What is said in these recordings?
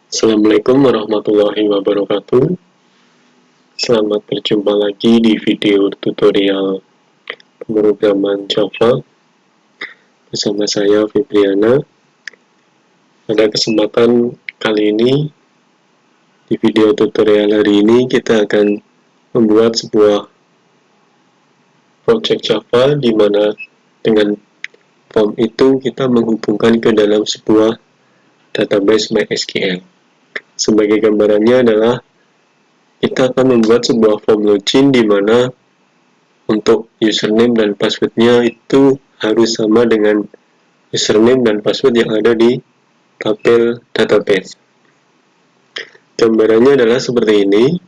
Assalamualaikum warahmatullahi wabarakatuh. Selamat berjumpa lagi di video tutorial pemrograman Java bersama saya Febriana. Pada kesempatan kali ini, di video tutorial hari ini kita akan membuat sebuah project Java di mana dengan form itu kita menghubungkan ke dalam sebuah database MySQL. Sebagai gambarannya adalah kita akan membuat sebuah form login di mana untuk username dan passwordnya itu harus sama dengan username dan password yang ada di tabel database. Gambarannya adalah seperti ini.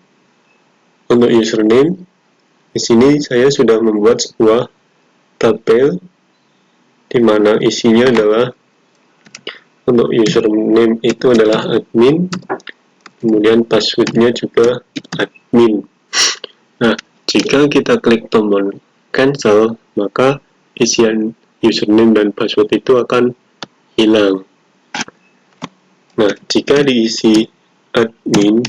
Untuk username, di sini saya sudah membuat sebuah tabel di mana isinya adalah untuk username itu adalah admin, kemudian passwordnya juga admin. Nah, jika kita klik tombol cancel, maka isian username dan password itu akan hilang. Nah, jika diisi admin,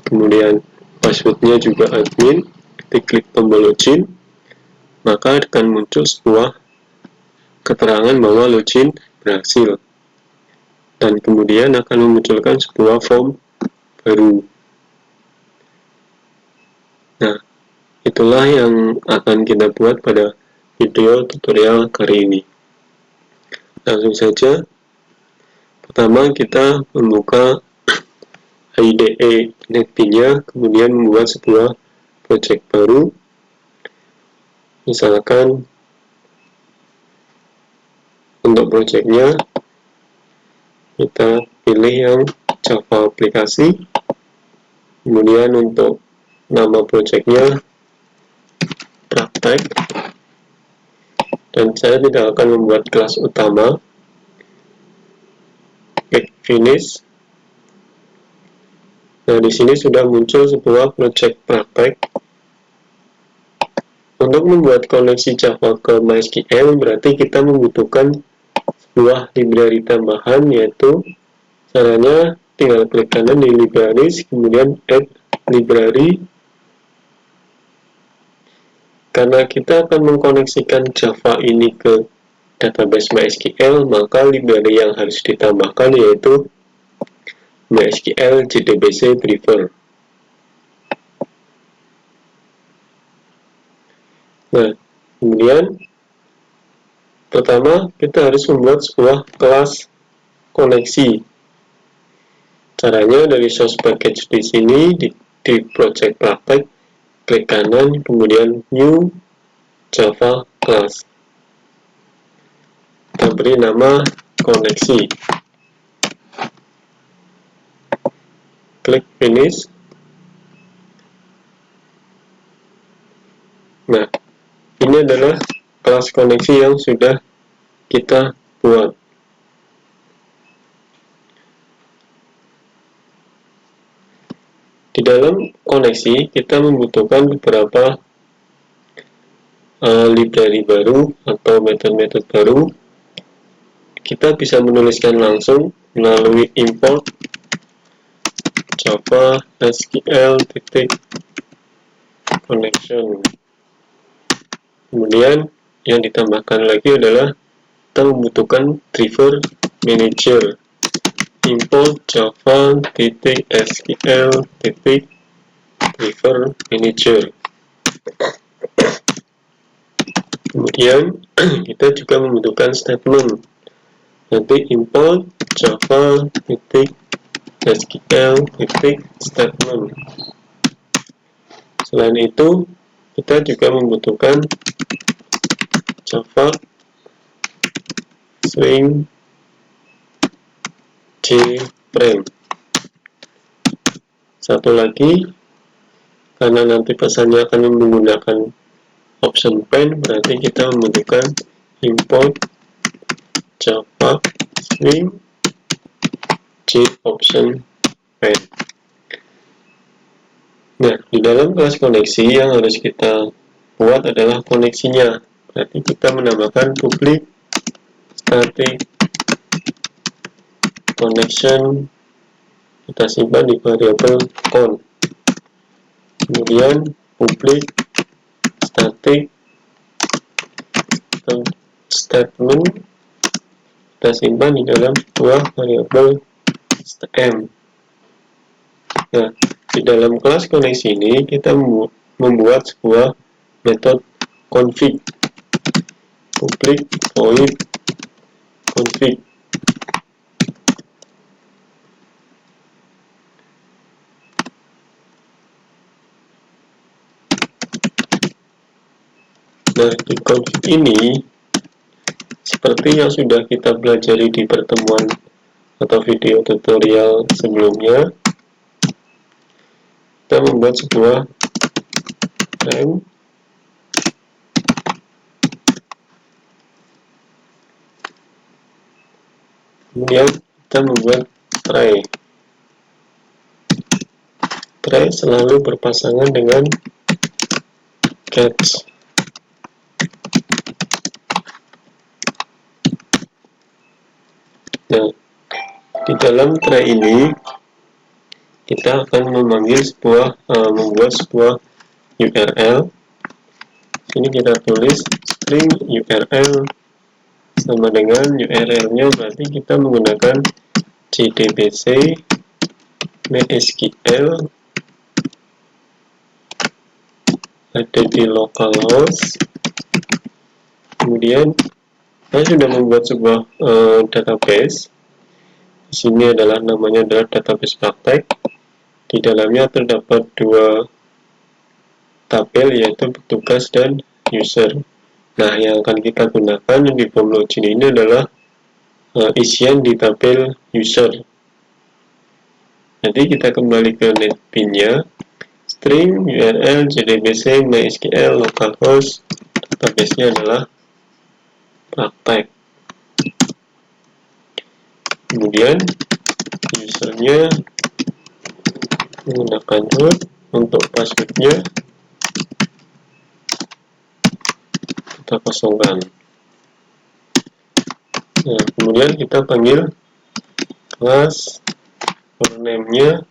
kemudian passwordnya juga admin, diklik tombol login, maka akan muncul sebuah keterangan bahwa login berhasil. Dan kemudian akan memunculkan sebuah form baru. Nah, itulah yang akan kita buat pada video tutorial kali ini. Langsung saja. Pertama kita membuka IDE NetBeans-nya, kemudian membuat sebuah project baru. Misalkan untuk projectnya kita pilih yang Java aplikasi. Kemudian untuk nama projectnya praktek. Dan saya tidak akan membuat kelas utama. Klik finish. Nah, di sini sudah muncul sebuah project praktek. Untuk membuat koneksi Java ke MySQL berarti kita membutuhkan sebuah library tambahan, yaitu caranya tinggal klik kanan di libraries, kemudian add library. Karena kita akan mengkoneksikan Java ini ke database MySQL, maka library yang harus ditambahkan yaitu MySQL JDBC Driver. Nah, kemudian pertama kita harus membuat sebuah kelas koneksi. Caranya dari source package di sini di project praktek, klik kanan, kemudian new Java class. Kita beri nama koneksi. Klik finish. Nah, ini adalah kelas koneksi yang sudah kita buat. Di dalam koneksi kita membutuhkan beberapa library baru atau metode-metode baru. Kita bisa menuliskan langsung melalui import Java SQL connection. Kemudian yang ditambahkan lagi adalah kita membutuhkan driver manager. Import Java SQL driver manager. Kemudian kita juga membutuhkan statement. Nanti import Java SQL statement. Selain itu, kita juga membutuhkan Java swing JFrame. Satu lagi, karena nanti pesannya akan menggunakan option pane, berarti kita membutuhkan import Java swing option pane. Nah, di dalam kelas koneksi yang harus kita buat adalah koneksinya. Berarti kita menambahkan public static connection kita simpan di variabel count. Kemudian public static statement kita simpan di dalam sebuah variabel m. Nah, di dalam kelas koneksi ini kita membuat sebuah metode config, public void config. Nah, di config ini seperti yang sudah kita pelajari di pertemuan atau video tutorial sebelumnya, kita membuat sebuah rem, kemudian kita membuat try. Try selalu berpasangan dengan catch. Nah, di dalam try ini kita akan memanggil membuat sebuah URL. Ini kita tulis string URL sama dengan URL-nya, berarti kita menggunakan JDBC MySQL ada di localhost. Kemudian saya sudah membuat sebuah database. Di sini namanya adalah database praktek. Di dalamnya terdapat dua tabel, yaitu petugas dan user. Nah, yang akan kita gunakan di form login ini adalah isian di tabel user. Nanti kita kembali ke netbin-nya, string URL JDBC MySQL localhost, database-nya adalah praktek. Kemudian usernya menggunakan root, untuk passwordnya kita kosongkan. Nah, kemudian kita panggil kelas name-nya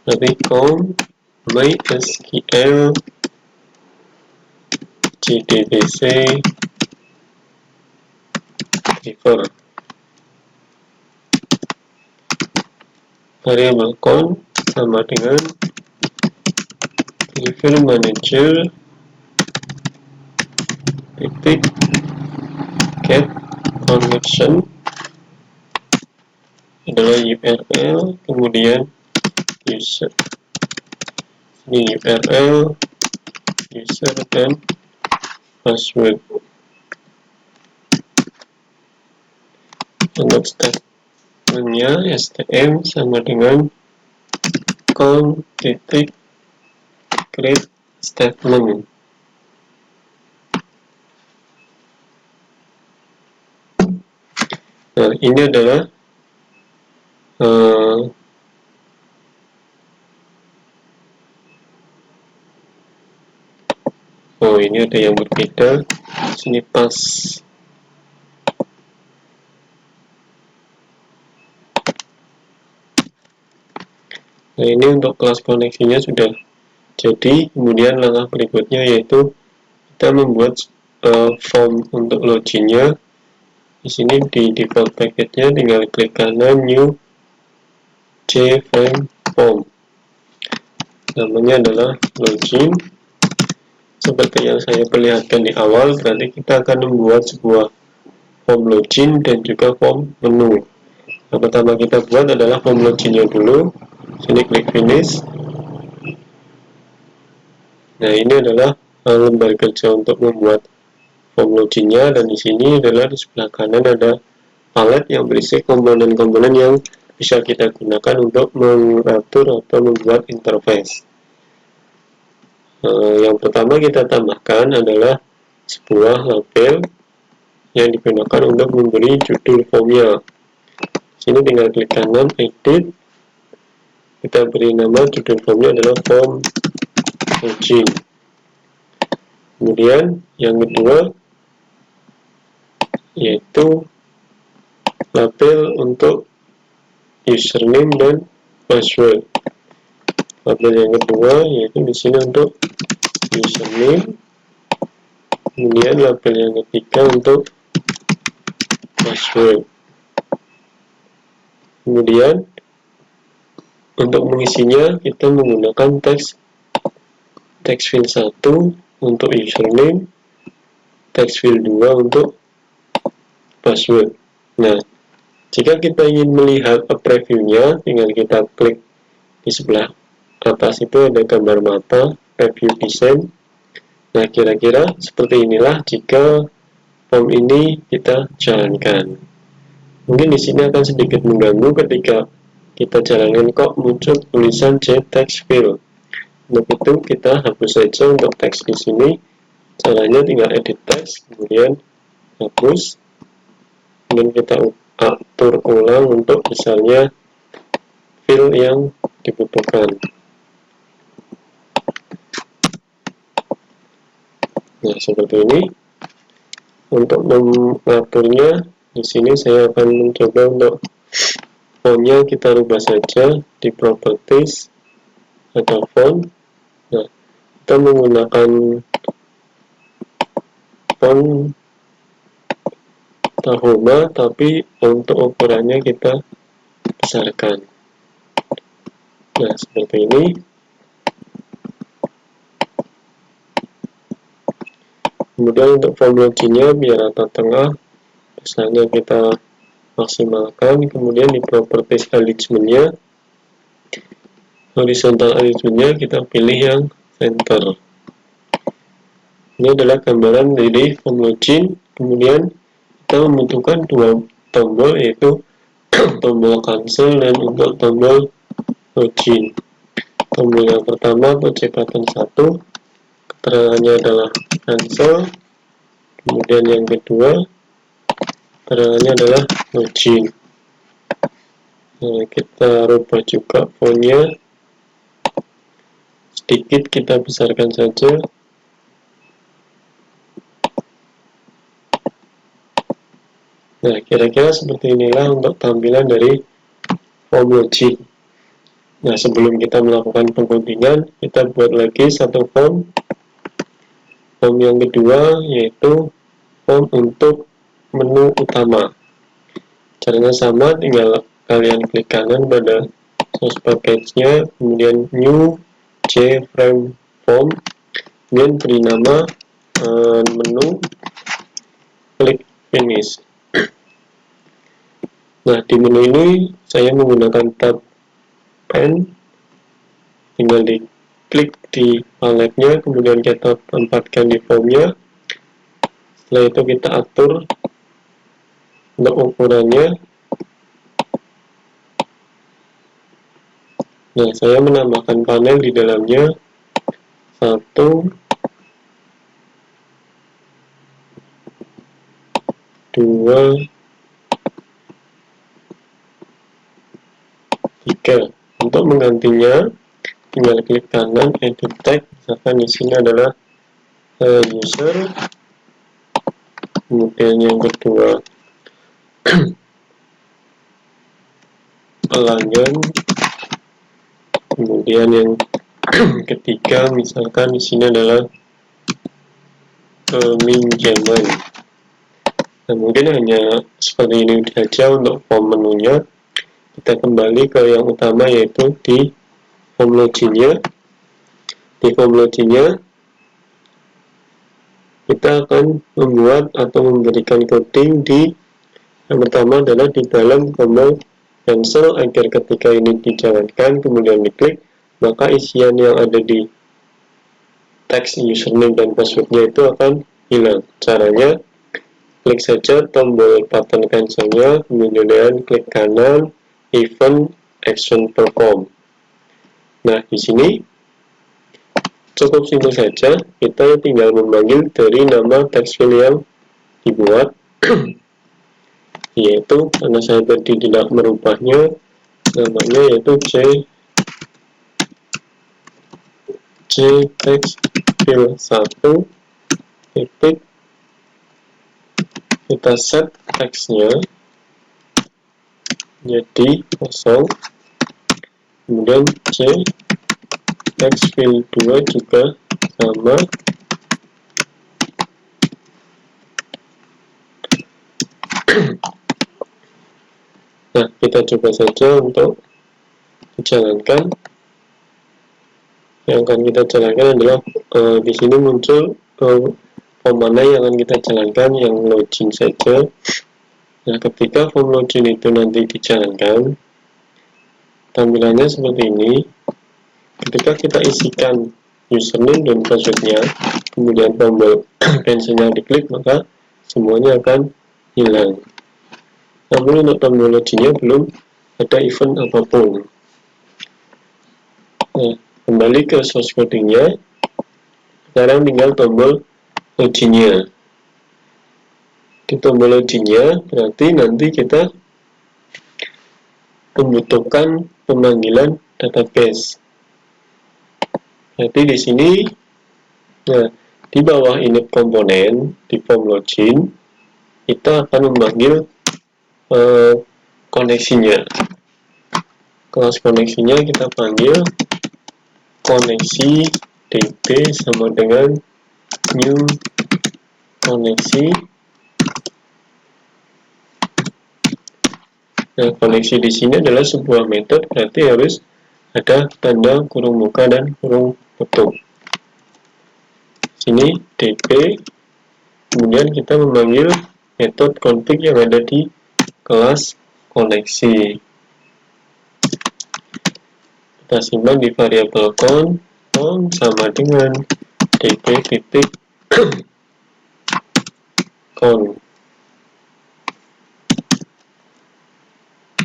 nanti count MySQL JDBC refer. Variable count sama dengan refer manager titik get connection adalah URL, kemudian user. Ini URL, user, dan password. Untuk statementnya stm sama dengan count titik create statement. Nah, ini adalah ini ada yang berbeda. Sini pas. Nah, ini untuk kelas koneksinya sudah jadi. Kemudian langkah berikutnya yaitu kita membuat form untuk loginnya. Di sini di default package-nya tinggal klik kanan new jframe form. Namanya adalah login. Seperti yang saya perlihatkan di awal, berarti kita akan membuat sebuah form login dan juga form menu. Yang pertama kita buat adalah form loginnya dulu. Sini klik finish. Nah, ini adalah lembar kerja untuk membuat form loginnya, dan di sini adalah di sebelah kanan ada palet yang berisi komponen-komponen yang bisa kita gunakan untuk mengatur atau membuat interface. Yang pertama kita tambahkan adalah sebuah label yang digunakan untuk memberi judul formnya. Sini tinggal klik kanan edit, kita beri nama judul formnya adalah form login. Kemudian yang kedua yaitu label untuk username dan password. Label yang kedua yaitu di sini untuk username, kemudian label yang ketiga untuk password. Kemudian untuk mengisinya kita menggunakan text field 1 untuk username, text field 2 untuk password. Nah, jika kita ingin melihat previewnya, tinggal kita klik di sebelah atas itu ada gambar mata preview design. Nah, kira-kira seperti inilah jika form ini kita jalankan. Mungkin di sini akan sedikit mengganggu ketika kita jalankan kok muncul tulisan J text field. Untuk itu kita hapus saja untuk teks di sini. Caranya tinggal edit teks, kemudian hapus, kemudian kita atur ulang untuk misalnya field yang dibutuhkan. Nah, seperti ini. Untuk mengaturnya, di sini saya akan mencoba untuk fontnya kita rubah saja di properties, ada font. Nah, kita menggunakan font Tahoma, tapi untuk ukurannya kita besarkan. Nah, seperti ini. Kemudian untuk form loginnya biar rata tengah, misalnya kita maksimalkan. Kemudian di properties alignment-nya, horizontal alignment-nya kita pilih yang center. Ini adalah gambaran dari form login. Kemudian kita membutuhkan dua tombol, yaitu tombol cancel dan untuk tombol login. Tombol yang pertama untuk C button 1, keterangannya adalah cancel. Kemudian yang kedua, keterangannya adalah login. Nah, kita rubah juga fontnya sedikit, kita besarkan saja. Nah, kira-kira seperti inilah untuk tampilan dari form login. Nah, sebelum kita melakukan pengguntingan, kita buat lagi satu form. Form yang kedua yaitu form untuk menu utama. Caranya sama, tinggal kalian klik kanan pada source package-nya, kemudian new JFrame form, kemudian beri nama menu, klik finish. Nah, di menu ini saya menggunakan tab pen, tinggal diklik di paletnya, kemudian kita tempatkan di formnya. Setelah itu kita atur untuk ukurannya. Nah, saya menambahkan panel di dalamnya 1, 2, 3. Untuk menggantinya, tinggal klik kanan, edit text. Misalkan di sini adalah user. Kemudian yang kedua pelanggan. Kemudian yang ketiga, misalkan di sini adalah peminjaman. Nah, mungkin hanya seperti ini saja untuk form menunya. Kita kembali ke yang utama, yaitu di form loginnya. Di form loginnya kita akan membuat atau memberikan coding di yang pertama adalah di dalam tombol cancel, agar ketika ini dijalankan kemudian diklik, maka isian yang ada di teks username dan passwordnya itu akan hilang. Caranya, klik saja tombol button cancelnya, kemudian klik kanan event action perform. Nah, di sini cukup simpel saja, kita tinggal memanggil dari nama text field yang dibuat, yaitu karena saya tadi tidak merubahnya, namanya yaitu J text field 1 titik kita set teksnya jadi kosong, kemudian C text field 2 juga sama. Nah, kita coba saja untuk dijalankan. Yang akan kita jalankan adalah di sini muncul form mana yang akan kita jalankan, yang login saja. Nah, ketika form login itu nanti dijalankan, tampilannya seperti ini. Ketika kita isikan username dan passwordnya, kemudian tombol pensilnya diklik, maka semuanya akan hilang. Namun untuk tombol loginnya belum ada event apapun. Nah, kembali ke source codingnya. Sekarang tinggal tombol loginnya. Di tombol loginnya berarti nanti kita membutuhkan pemanggilan database. Berarti di sini, nah, di bawah init komponen di form login, kita akan memanggil koneksinya. Kelas koneksinya kita panggil koneksi db sama dengan new koneksi. Nah, koneksi di sini adalah sebuah metode, berarti harus ada tanda kurung muka dan kurung tutup. Sini db, kemudian kita memanggil metode config yang ada di kelas koneksi. Kita simpan di variabel count sama dengan db titik count.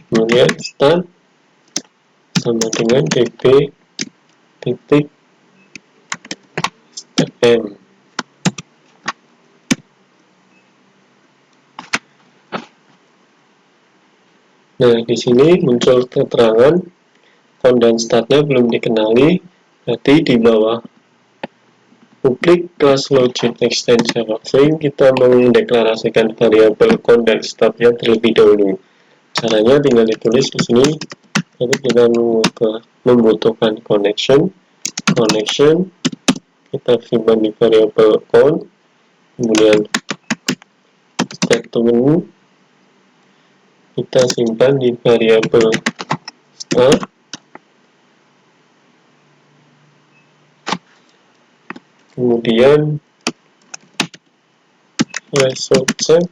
Kemudian start sama dengan db titik m. Nah, di sini muncul keterangan count dan startnya belum dikenali, berarti di bawah public class login extension offering kita mendeklarasikan variabel count dan startnya terlebih dahulu. Caranya tinggal ditulis di sini. Jadi kita membutuhkan connection, kita simpan di variabel count, kemudian statement kita simpan di variabel start, kemudian result set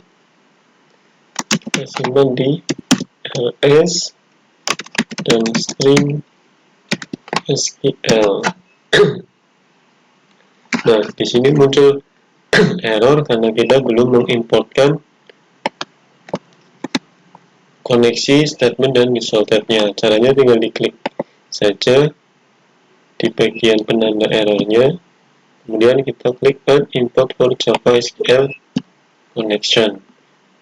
kita simpan di ls dan string SQL. Nah, di sini muncul error karena kita belum mengimportkan koneksi, statement, dan result set-nya. Caranya tinggal diklik saja di bagian penanda errornya, kemudian kita klik add import for Java SQL connection.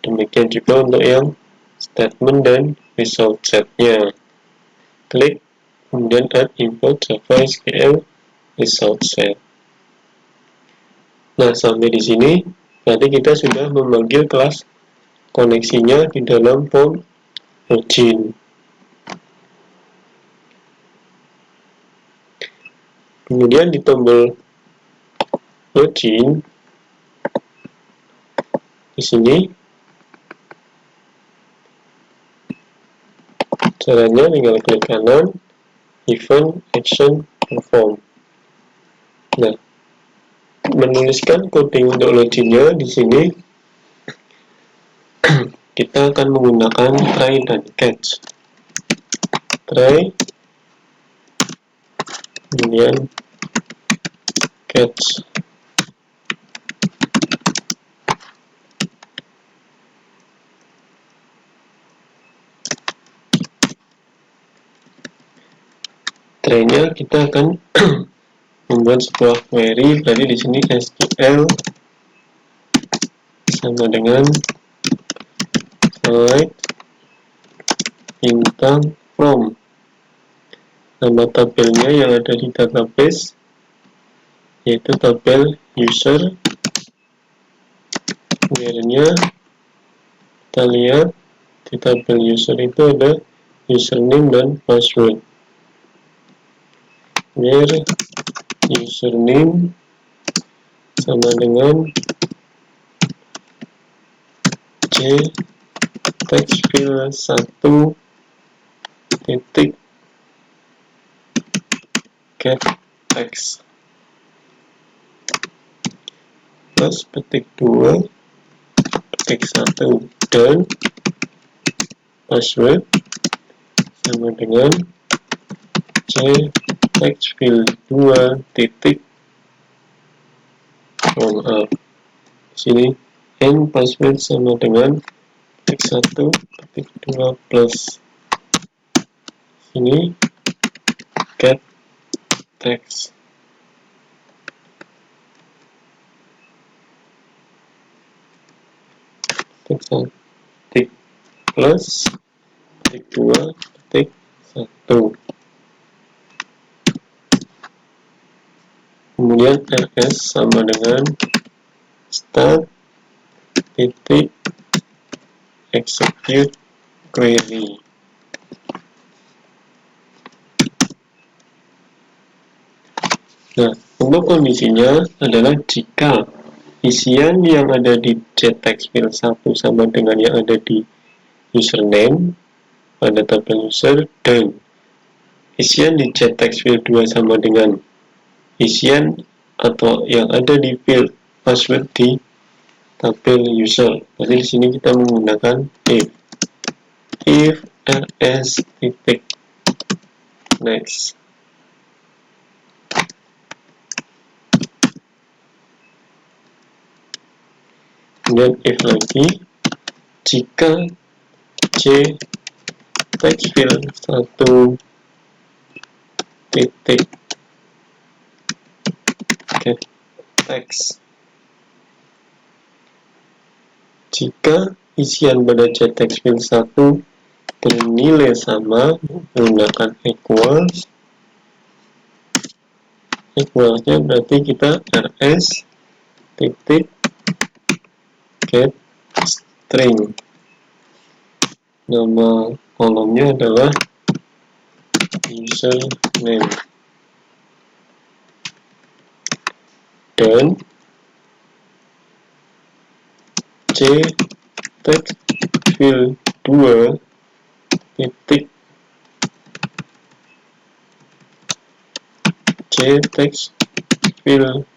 Demikian juga untuk yang statement dan result set-nya. Klik, kemudian add import Java SQL result set. Nah, sampai di sini berarti kita sudah memanggil kelas koneksinya di dalam form login. Kemudian di tombol login di sini caranya tinggal klik kanan event action perform. Nah, menuliskan coding untuk loginnya di sini kita akan menggunakan try dan catch. Try, kemudian catch. Try-nya kita akan membuat sebuah query, berarti di sini SQL sama dengan select bintang from. Nama tabelnya yang ada di database yaitu tabel user, where-nya kita lihat di tabel user itu ada username dan password. Where username sama dengan c text field 1 titik get text plus petik 2 petik 1 dan password sama dengan c text field 2 titik sini and password sama dengan petik 1 petik 2 plus sini get text petik plus petik 2 petik 1. Kemudian rs sama dengan start titik execute query. Nah, untuk kondisinya adalah jika isian yang ada di getText field 1 sama dengan yang ada di username pada tabel user dan isian di getText field 2 sama dengan isian atau yang ada di field password di tabel user. Jadi di sini kita menggunakan if rs titik next. Kemudian if lagi jika c text field 1 titik get text jika isian pada getText field 1 bernilai sama menggunakan equalsnya berarti kita rs titik get string, nama kolomnya adalah username dan c text field 2 titik c text field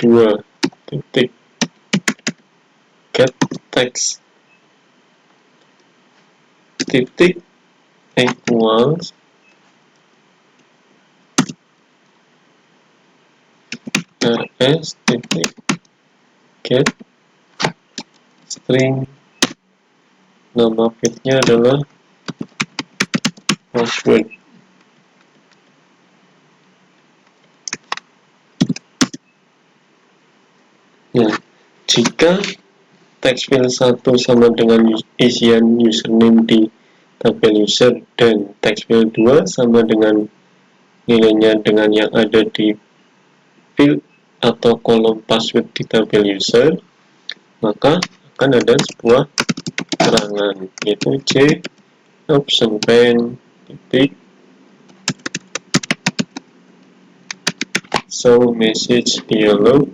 2 titik get text titik equals rs titik get string, nama fieldnya adalah password. Nah, jika text field 1 sama dengan isian username di tabel user dan text field 2 sama dengan nilainya dengan yang ada di field atau kolom password di tabel user, maka akan ada sebuah keterangan yaitu c option pane titik show message dialog.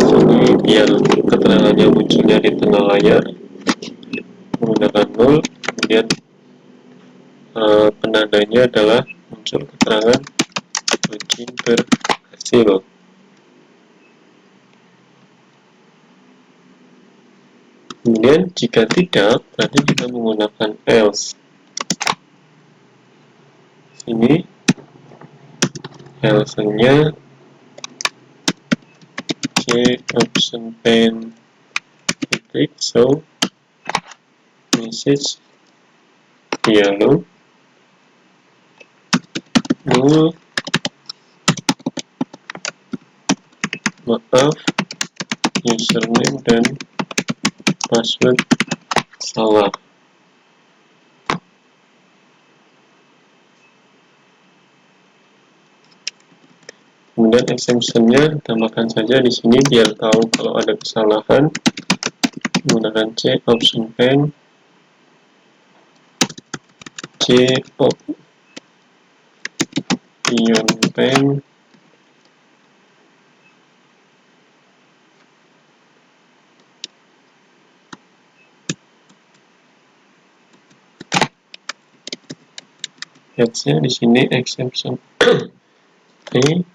Sini biar keterangannya munculnya di tengah layar menggunakan 0, kemudian penandanya adalah muncul keterangan login berhasil. Kemudian jika tidak, berarti kita menggunakan else. Sini else-nya c option pane titik show message dialog null, maaf username dan password salah. Kemudian Kemudian exemption-nya tambahkan saja di sini biar tahu kalau ada kesalahan. Menggunakan C option pen, C option pen, heads-nya di sini exception ini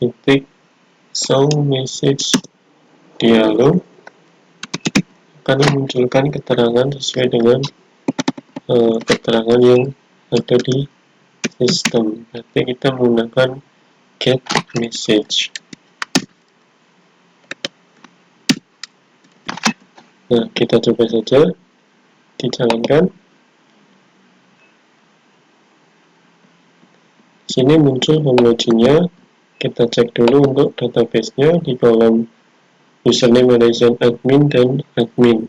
titik show message dialog akan memunculkan keterangan sesuai dengan keterangan yang ada di sistem. Nanti kita menggunakan get message. Nah, kita coba saja dijalankan. Sini muncul home login-nya. Kita cek dulu untuk database-nya di kolom username management admin dan admin.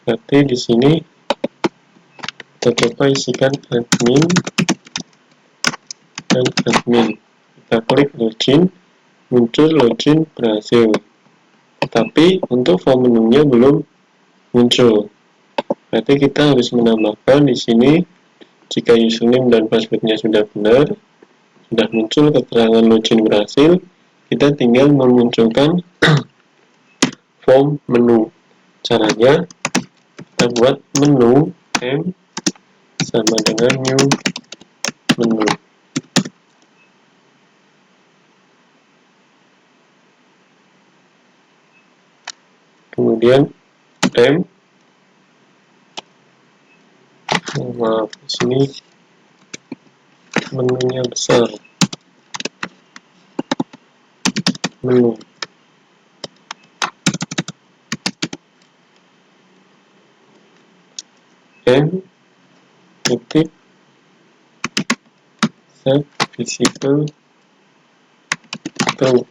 Berarti di sini kita coba isikan admin dan admin. Kita klik login, muncul login berhasil. Tapi untuk form menunya belum muncul. Berarti kita harus menambahkan di sini jika username dan passwordnya sudah benar, sudah muncul keterangan login berhasil, kita tinggal memunculkan form menu. Caranya kita buat menu m sama dengan new menu. Kemudian m, maaf di sini menunya besar, menu. M titik set visible to.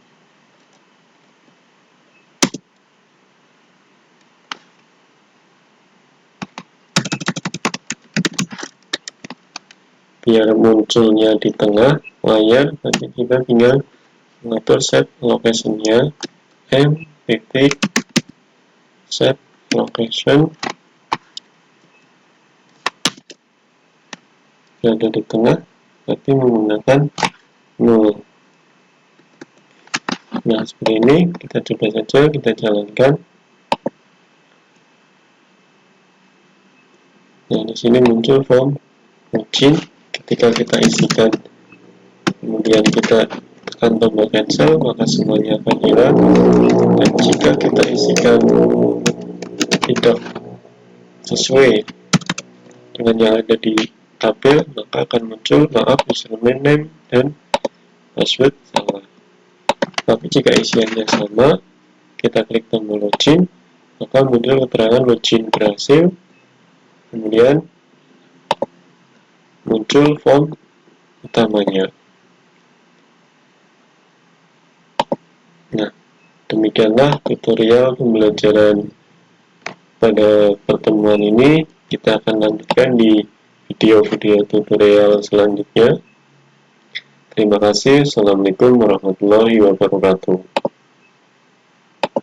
Biar munculnya di tengah layar, nanti kita tinggal mengatur set location-nya m titik set location berada di tengah, berarti menggunakan 0. Nah, seperti ini kita coba saja, kita jalankan. Nah, di sini muncul form login. Ketika kita isikan, kemudian kita tekan tombol cancel, maka semuanya akan hilang. Dan jika kita isikan tidak sesuai dengan yang ada di tabel, maka akan muncul maaf username name dan password salah. Tapi jika isiannya sama, kita klik tombol login, maka muncul keterangan login berhasil, kemudian muncul form utamanya. Nah, demikianlah tutorial pembelajaran pada pertemuan ini. Kita akan lanjutkan di video-video tutorial selanjutnya. Terima kasih. Assalamualaikum warahmatullahi wabarakatuh.